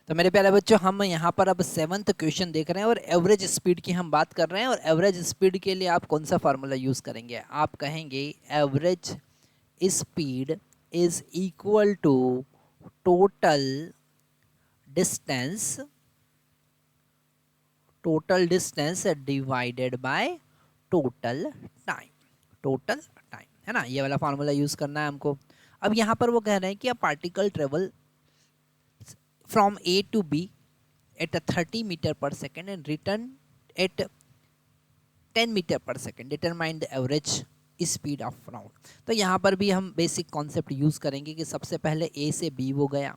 तो मेरे प्यारे बच्चों, हम यहाँ पर अब 7th क्वेश्चन देख रहे हैं और एवरेज स्पीड की हम बात कर रहे हैं। और एवरेज स्पीड के लिए आप कौन सा फार्मूला यूज़ करेंगे? आप कहेंगे average speed is equal to total distance divided by total time. Total time है ना, ये वाला फार्मूला यूज़ करना है हमको। अब यहाँ पर वो कह रहे हैं कि a particle travel from A to B at a 30 meter per second and return at 10 meter per second. Determine the average speed of round. तो यहाँ पर भी हम बेसिक कॉन्सेप्ट यूज करेंगे कि सबसे पहले A से B वो गया,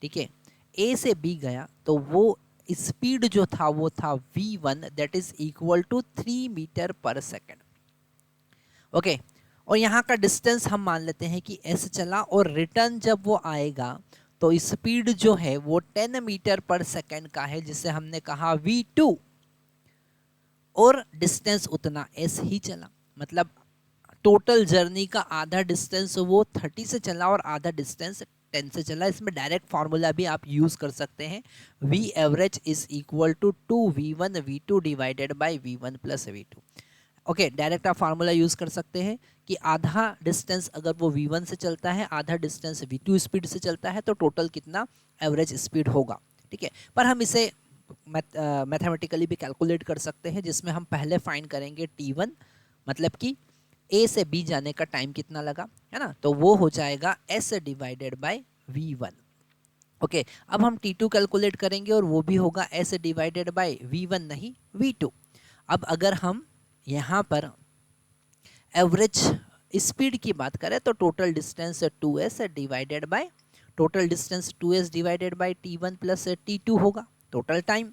ठीक है। A से B गया तो वो स्पीड जो था वो था v1 that is equal to 3 metre per second. Okay, और यहाँ का डिस्टेंस हम मान लेते हैं कि s चला और रिटर्न जब वो आएगा तो स्पीड जो है वो 10 मीटर पर सेकेंड का है, जिसे हमने कहा v2, और डिस्टेंस उतना s ही चला। मतलब टोटल जर्नी का आधा डिस्टेंस वो 30 से चला और आधा डिस्टेंस 10 से चला। इसमें डायरेक्ट फार्मूला भी आप यूज कर सकते हैं, v average is equal to 2v1 v2 divided by v1 plus v2। Okay, direct आप फार्मूला यूज कर सकते हैं कि आधा डिस्टेंस अगर वो v1 से चलता है, आधा डिस्टेंस v2 स्पीड से चलता है, तो टोटल कितना एवरेज स्पीड होगा, ठीक है। पर हम इसे मैथमेटिकली भी कैलकुलेट कर सकते हैं, जिसमें हम पहले फाइंड करेंगे t1, मतलब कि A से B जाने का टाइम कितना लगा, है ना, तो वो हो जाएगा s divided by v1। Okay, अब हम t2 कैलकुलेट करेंगे और वो भी होगा s डिवाइडेड बाय v1 नहीं v2। अब अगर हम यहाँ पर एवरेज स्पीड की बात करें तो total distance 2s divided by total distance 2s divided by t1 plus t2 होगा टोटल टाइम।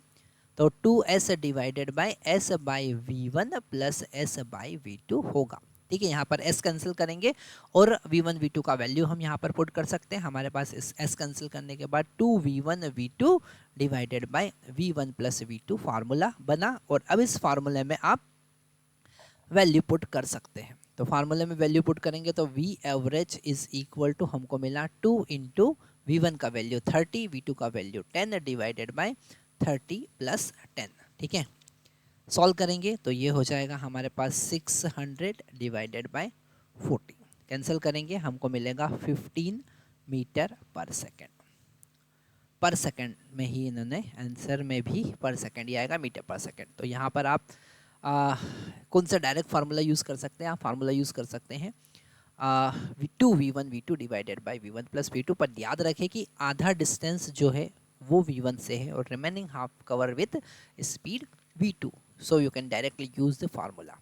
तो 2s divided by s by v1 plus s by v2 होगा, ठीक है। यहाँ पर s कैंसिल करेंगे और v1 v2 का वैल्यू हम यहाँ पर पुट कर सकते हैं। हमारे पास इस s कैंसिल करने के बाद 2v1 v2 divided by v1 plus v2 formula बना। और अब इस फार्मूले में आप वैल्यू पुट कर सकते हैं। तो फार्मूले में वैल्यू पुट करेंगे तो v average is equal to हमको मिला 2 इंटू v1 का वैल्यू 30, v2 का वैल्यू 10 डिवाइडेड बाय 30 प्लस 10, ठीक है। सॉल्व करेंगे तो ये हो जाएगा हमारे पास 600 डिवाइडेड बाय 40। कैंसिल करेंगे हमको मिलेगा 15 मीटर पर सेकेंड। पर सेकेंड में ही इन्होंने आंसर में भी पर सेकेंड ही आएगा, मीटर पर सेकेंड। तो यहाँ पर आप कौन सा डायरेक्ट फार्मूला यूज़ कर सकते हैं? आप फार्मूला यूज़ कर सकते हैं 2v1 v2 divided by v1 plus v2। पर याद रखें कि आधा डिस्टेंस जो है वो v1 से है और remaining half cover with speed v2, so you can directly use the formula.